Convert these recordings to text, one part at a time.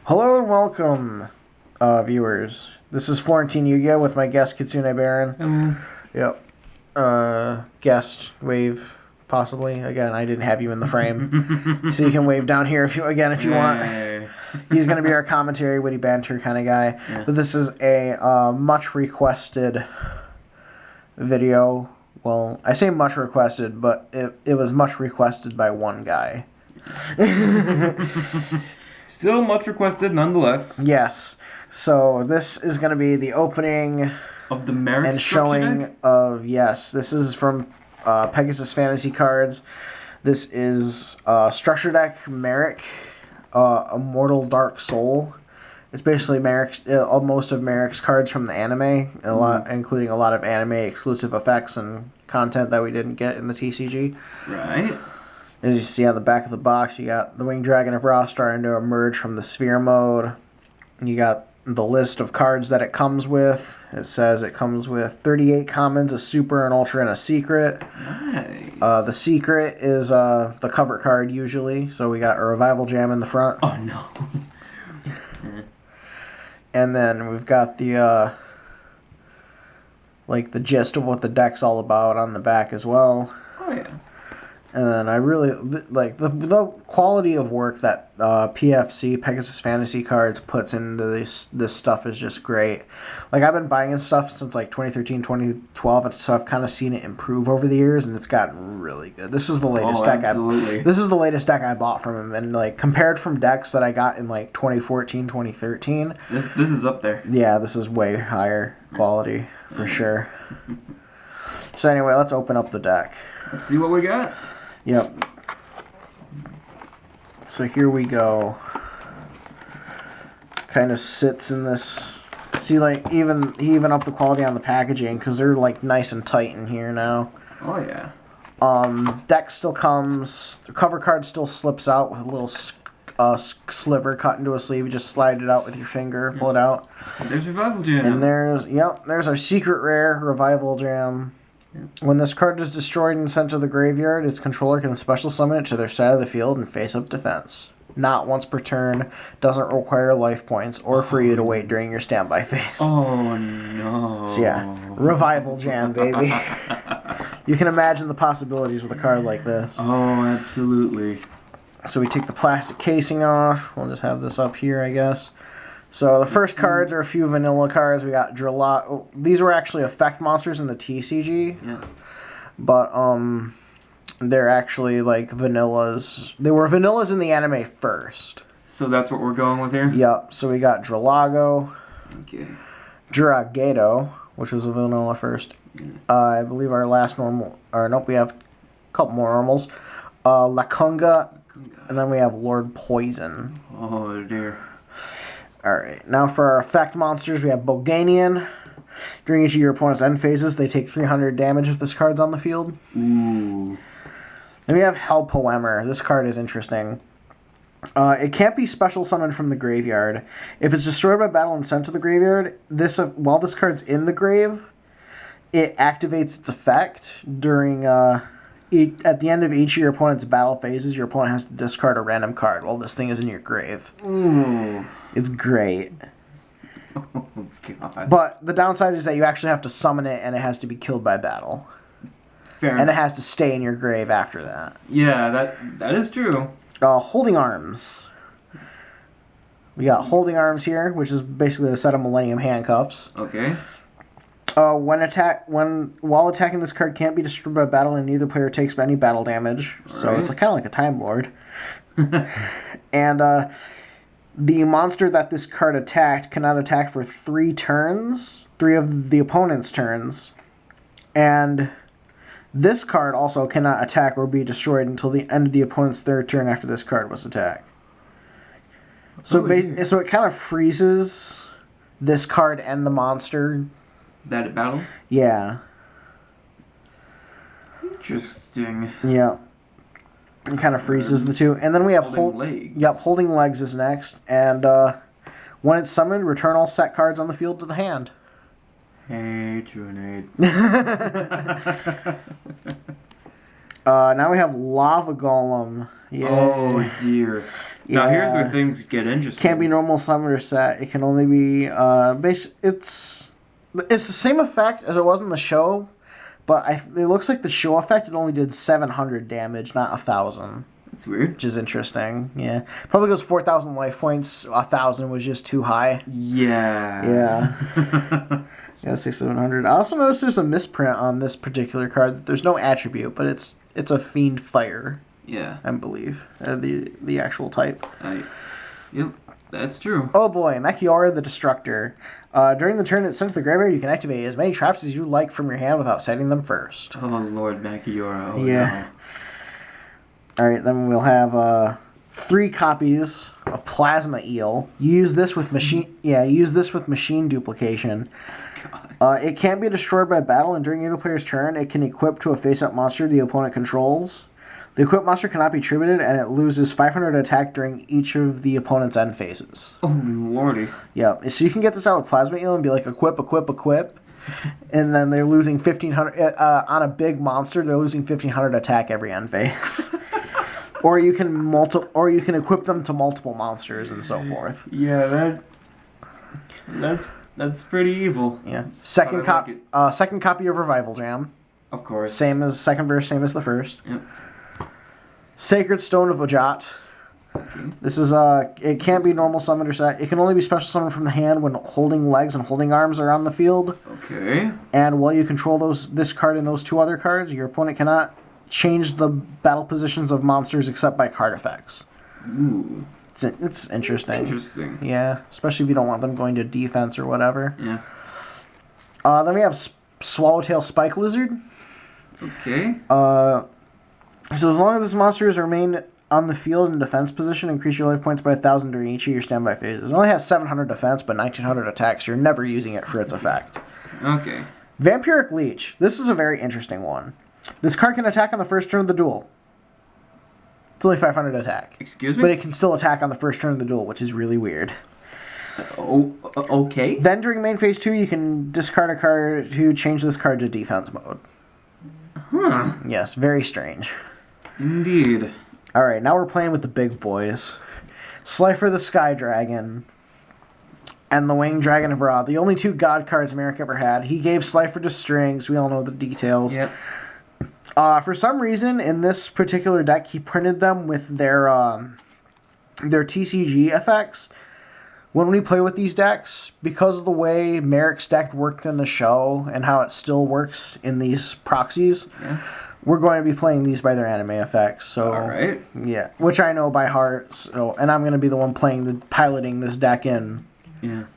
Hello and welcome, viewers. This is Florentine Yuga with my guest Kitsune Baron. Hello. Yep. Guest wave, possibly. Again, I didn't have you in the frame, so you can wave down here if you want. He's going to be our commentary, witty banter kind of guy. Yeah. But this is a much requested video. Well, I say much requested, but it was much requested by one guy. Still much requested nonetheless. Yes. So this is going to be the opening Of the Marik and showing deck? of, yes, this is from Pegasus Fantasy Cards. This is Structure Deck Marik, Immortal Dark Soul. It's basically Marik's, most of Marik's cards from the anime, including a lot of anime exclusive effects and content that we didn't get in the TCG. Right. As you see on the back of the box, you got the Winged Dragon of Ra starting to emerge from the Sphere mode. You got the list of cards that it comes with. It says it comes with 38 commons, a super, an ultra, and a secret. Nice. The secret is the cover card usually. So we got a Revival Jam in the front. Oh no. And then we've got the the gist of what the deck's all about on the back as well. Oh yeah. And then I really like the quality of work that PFC, Pegasus Fantasy Cards, puts into this stuff is just great. Like, I've been buying this stuff since like 2013, 2012, and so I've kind of seen it improve over the years, and it's gotten really good. This is the latest deck this is the latest deck I bought from him, and like compared from decks that I got in like 2014, 2013. This is up there. Yeah, this is way higher quality for sure. So anyway, let's open up the deck. Let's see what we got. Yep. So here we go. Kind of sits in this. See, like, he even upped the quality on the packaging because they're like nice and tight in here now. Oh yeah. Deck still comes. The cover card still slips out with a little sliver cut into a sleeve. You just slide it out with your finger, pull it out. There's Revival Jam. And there's our secret rare Revival Jam. When this card is destroyed and sent to the graveyard, its controller can special summon it to their side of the field and face-up defense. Not once per turn, doesn't require life points, or for you to wait during your standby phase. Oh no. So yeah, Revival Jam, baby. You can imagine the possibilities with a card like this. Oh, absolutely. So we take the plastic casing off. We'll just have this up here, I guess. So the first cards are a few vanilla cards. We got Drillago. These were actually effect monsters in the TCG. Yeah. But they're actually like vanillas. They were vanillas in the anime first. So that's what we're going with here? Yep. So we got Drillago. Okay. Duragato, which was a vanilla first. I believe our last normal. Or nope, we have a couple more normals. Lacunga. And then we have Lord Poison. Oh dear. Alright, now for our effect monsters, we have Boganian. During each of your opponent's end phases, they take 300 damage if this card's on the field. Ooh. Then we have Hell Poemer. This card is interesting. It can't be special summoned from the graveyard. If it's destroyed by battle and sent to the graveyard, while this card's in the grave, it activates its effect during... at the end of each of your opponent's battle phases, your opponent has to discard a random card while this thing is in your grave. Ooh. It's great. Oh god. But the downside is that you actually have to summon it, and it has to be killed by battle. Fair And it enough. has to stay in your grave after that. Yeah, that is true. Holding Arms. We got Holding Arms here, which is basically a set of Millennium Handcuffs. Okay. While attacking, this card can't be destroyed by battle, and neither player takes any battle damage. So Right. it's kind of like a Time Lord. And the monster that this card attacked cannot attack for 3 turns, 3 of the opponent's turns. And this card also cannot attack or be destroyed until the end of the opponent's 3rd turn after this card was attacked. So, so it kind of freezes this card and the monster. That at battle? Yeah. Interesting. Yeah. It kind of freezes the two. And then we have Holding legs. Yep, Holding Legs is next. And when it's summoned, return all set cards on the field to the hand. Hey, Trunade. Now we have Lava Golem. Yay. Oh dear. Now here's where Yeah. things get interesting. Can't be normal summoner set. It can only be it's the same effect as it was in the show, but it looks like the show effect it only did 700 damage, not 1,000, That's weird. which is interesting. Yeah, probably goes 4,000 life points. 1,000 was just too high. Yeah. Yeah. Yeah, 6,700. I also noticed there's a misprint on this particular card. There's no attribute, but it's a fiend fire. Yeah. I believe the actual type. Yep, that's true. Oh boy, Mechiora the Destructor. During the turn it's sent to the graveyard, you can activate as many traps as you like from your hand without setting them first. Oh Lord, Machiora. Oh, Yeah. No. Alright, then we'll have 3 copies of Plasma Eel. Use this with machine duplication. It can't be destroyed by battle, and during either player's turn, it can equip to a face-up monster the opponent controls. The equipped monster cannot be tributed, and it loses 500 attack during each of the opponent's end phases. Oh lordy. Yeah, so you can get this out with Plasma Eel and be like, equip, and then they're losing 1,500 on a big monster. They're losing 1,500 attack every end phase. Or you can equip them to multiple monsters and so forth. Yeah, that's pretty evil. Yeah. Second Copy of Revival Jam. Of course. Same as second verse, same as the first. Yep. Sacred Stone of Ojat. Okay. This is it can't be normal summoned or set. It can only be special summoned from the hand when holding legs and holding arms are on the field. Okay. And while you control this card and those 2 other cards, your opponent cannot change the battle positions of monsters except by card effects. Ooh. It's interesting. Interesting. Yeah, especially if you don't want them going to defense or whatever. Yeah. Then we have Swallowtail Spike Lizard. Okay. So as long as this monster is remain on the field in defense position, increase your life points by 1,000 during each of your standby phases. It only has 700 defense, but 1,900 attacks. You're never using it for its effect. Okay. Vampiric Leech. This is a very interesting one. This card can attack on the first turn of the duel. It's only 500 attack. Excuse me? But it can still attack on the first turn of the duel, which is really weird. Okay. Then during main phase 2, you can discard a card to change this card to defense mode. Huh. Yes, very strange. Indeed. Alright, now we're playing with the big boys. Slifer the Sky Dragon and the Winged Dragon of Ra. The only 2 god cards Marik ever had. He gave Slifer to Strings. We all know the details. Yep. For some reason, in this particular deck, he printed them with their TCG effects. When we play with these decks, because of the way Marik's deck worked in the show and how it still works in these proxies, we're going to be playing these by their anime effects. So, all right. Yeah, which I know by heart. So, and I'm going to be the one piloting this deck in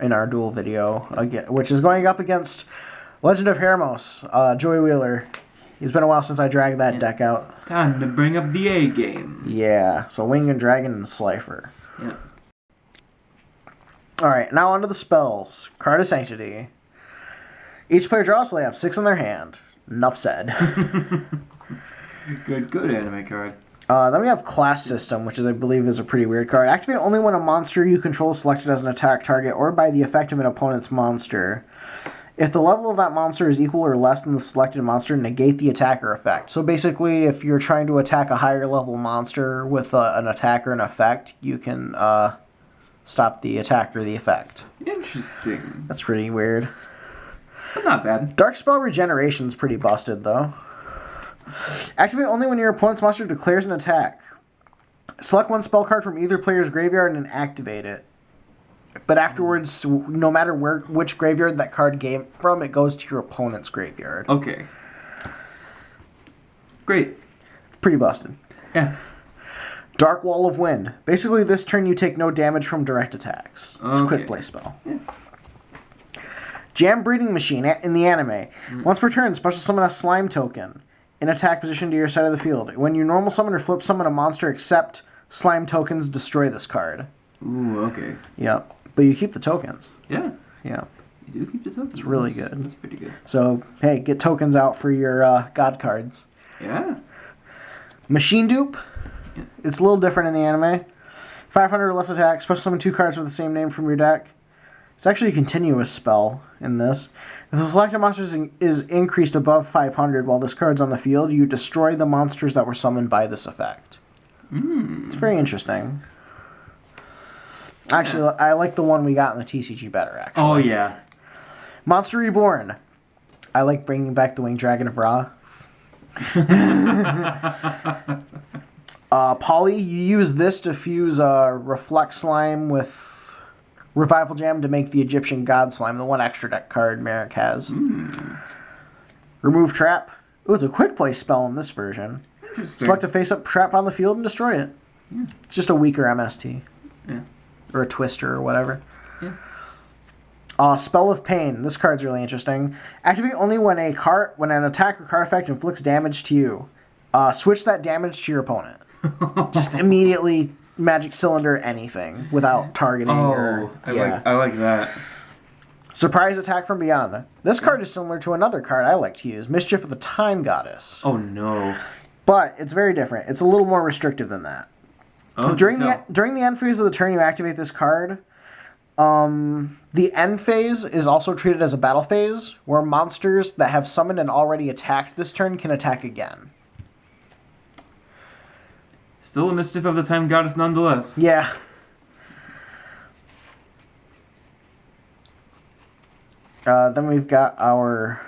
our duel video again, which is going up against Legend of Hermos, Joey Wheeler. It's been a while since I dragged that deck out. Time to bring up the A game. Yeah, so Winged Dragon and Slifer. Yeah. Alright, now onto the spells. Card of Sanctity. Each player draws, so they have 6 in their hand. Enough said. Good anime card. Then we have Class System, which I believe is a pretty weird card. Activate only when a monster you control is selected as an attack target or by the effect of an opponent's monster. If the level of that monster is equal or less than the selected monster, negate the attacker effect. So basically, if you're trying to attack a higher level monster with an attack or an effect, you can stop the attack or the effect. Interesting. That's pretty weird. But not bad. Dark Spell Regeneration's pretty busted, though. Activate only when your opponent's monster declares an attack. Select 1 spell card from either player's graveyard and activate it. But afterwards, no matter which graveyard that card came from, it goes to your opponent's graveyard. Okay. Great. Pretty busted. Yeah. Dark Wall of Wind. Basically, this turn you take no damage from direct attacks. It's a quick play spell. Yeah. Jam Breeding Machine in the anime. Once per turn, special summon a slime token in attack position to your side of the field. When you normal summon or flip summon a monster except slime tokens, destroy this card. Ooh, okay. Yep. But you keep the tokens. Yeah. Yeah. You do keep the tokens. It's really good. That's pretty good. So, hey, get tokens out for your god cards. Yeah. Machine Dupe. Yeah. It's a little different in the anime. 500 or less attack. Special summon 2 cards with the same name from your deck. It's actually a continuous spell in this. If the selected monster is increased above 500 while this card's on the field, you destroy the monsters that were summoned by this effect. It's very interesting. Actually, I like the one we got in the TCG better, actually. Oh, yeah. Monster Reborn. I like bringing back the Winged Dragon of Ra. Polly, you use this to fuse Reflect Slime with Revival Jam to make the Egyptian God Slime, the one extra deck card Marik has. Remove Trap. Ooh, it's a quick play spell in this version. Select a face-up trap on the field and destroy it. Yeah. It's just a weaker MST. Yeah. Or a Twister or whatever. Yeah. Spell of Pain. This card's really interesting. Activate only when an attack or card effect inflicts damage to you. Switch that damage to your opponent. Just immediately Magic Cylinder anything without targeting. I like that. Surprise Attack from Beyond. This card is similar to another card I like to use, Mischief of the Time Goddess. Oh no. But it's very different. It's a little more restrictive than that. Oh, During the end phase of the turn, you activate this card. The end phase is also treated as a battle phase, where monsters that have summoned and already attacked this turn can attack again. Still a Mischief of the Time Goddess nonetheless. Yeah. Then we've got our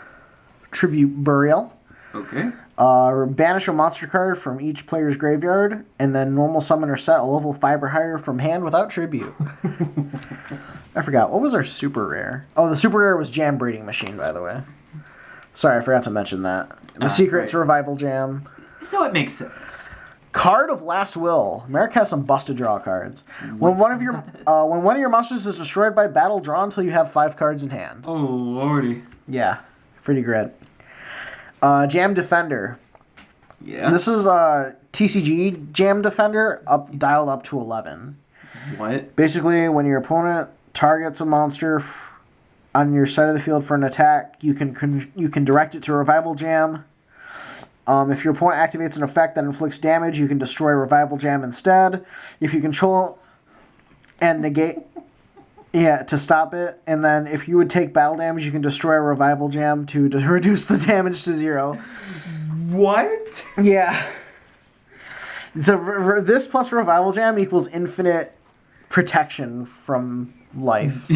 Tribute Burial. Okay. Banish a monster card from each player's graveyard, and then normal summon or set a level 5 or higher from hand without tribute. I forgot. What was our super rare? Oh, the super rare was Jam Breeding Machine, by the way. Sorry, I forgot to mention that. The secret's right. Revival Jam. So it makes sense. Card of Last Will. Marik has some busted draw cards. When one of your monsters is destroyed by battle, draw until you have 5 cards in hand. Oh lordy. Yeah, pretty great. Jam Defender. Yeah. This is TCG Jam Defender dialed up to 11. What? Basically, when your opponent targets a monster on your side of the field for an attack, you can direct it to Revival Jam. If your opponent activates an effect that inflicts damage, you can destroy Revival Jam instead. If you control and negate... Yeah, to stop it. And then if you would take battle damage, you can destroy a Revival Jam to reduce the damage to 0. What? Yeah. So this plus Revival Jam equals infinite protection from life.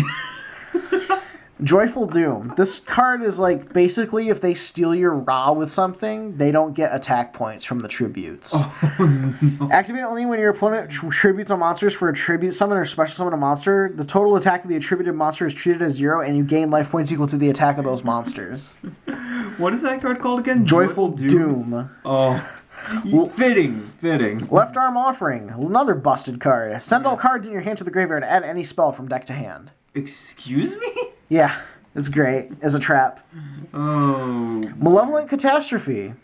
Joyful Doom. This card is like, basically, if they steal your Ra with something, they don't get attack points from the tributes. Oh, no. Activate only when your opponent tributes on monsters for a tribute summon or special summon a monster. The total attack of the attributed monster is treated as 0, and you gain life points equal to the attack of those monsters. What is that card called again? Joyful Doom. Oh. Fitting. Left Arm Offering. Another busted card. Send all cards in your hand to the graveyard. Add any spell from deck to hand. Excuse me? Yeah, it's great. As a trap. Oh. Malevolent Catastrophe.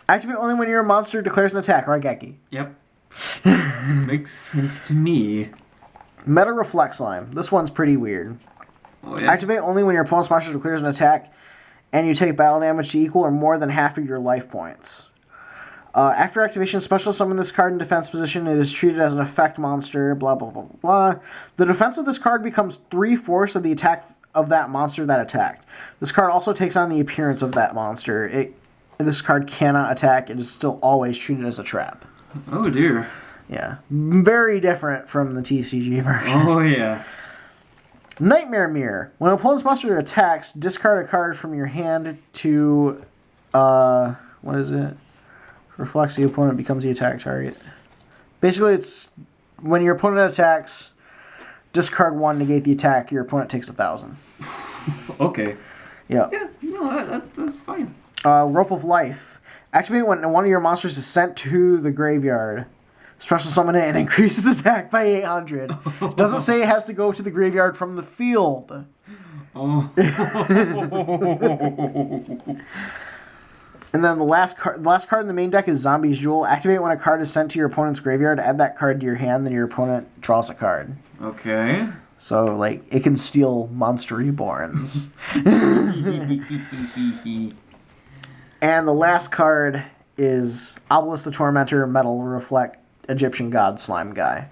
Activate only when your monster declares an attack. Raigeki. Yep. Makes sense to me. Meta Reflect Slime. This one's pretty weird. Oh, yeah. Activate only when your opponent's monster declares an attack and you take battle damage to equal or more than half of your life points. After activation, special summon this card in defense position. It is treated as an effect monster. Blah, blah, blah, blah. The defense of this card becomes 3/4 of the attack of that monster that attacked. This card also takes on the appearance of that monster. This card cannot attack. It is still always treated as a trap. Oh, dear. Yeah. Very different from the TCG version. Oh, yeah. Nightmare Mirror. When an opponent's monster attacks, discard a card from your hand to... what is it? Reflects the opponent, becomes the attack target. Basically, it's... When your opponent attacks, discard 1, negate the attack, your opponent takes 1,000. Okay. Yeah. Yeah, no, that's fine. Rope of Life. Activate when one of your monsters is sent to the graveyard. Special summon it and increase its attack by 800. Doesn't say it has to go to the graveyard from the field. Oh. And then the last card in the main deck is Zombie's Jewel. Activate when a card is sent to your opponent's graveyard. Add that card to your hand, then your opponent draws a card. Okay. So, like, it can steal Monster Reborns. And the last card is Obelisk the Tormentor, Metal Reflect, Egyptian God Slime Guy.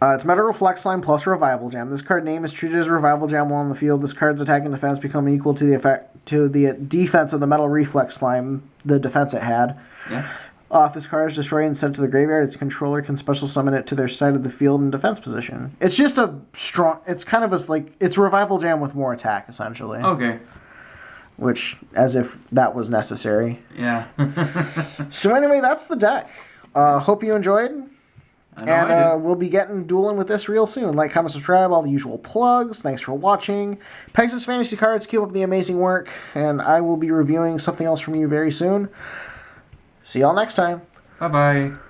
It's Metal Reflect Slime plus Revival Jam. This card name is treated as Revival Jam while on the field. This card's attack and defense become equal to the defense of the Metal Reflex Slime, the defense it had. Yeah. If this card is destroyed and sent to the graveyard, its controller can special summon it to their side of the field in defense position. It's just a strong... It's kind of it's Revival Jam with more attack, essentially. Okay. Which, as if that was necessary. Yeah. So anyway, that's the deck. Hope you enjoyed. And we'll be getting dueling with this real soon. Like, comment, subscribe, all the usual plugs. Thanks for watching. Pegasus Fantasy Cards, keep up the amazing work. And I will be reviewing something else from you very soon. See y'all next time. Bye-bye.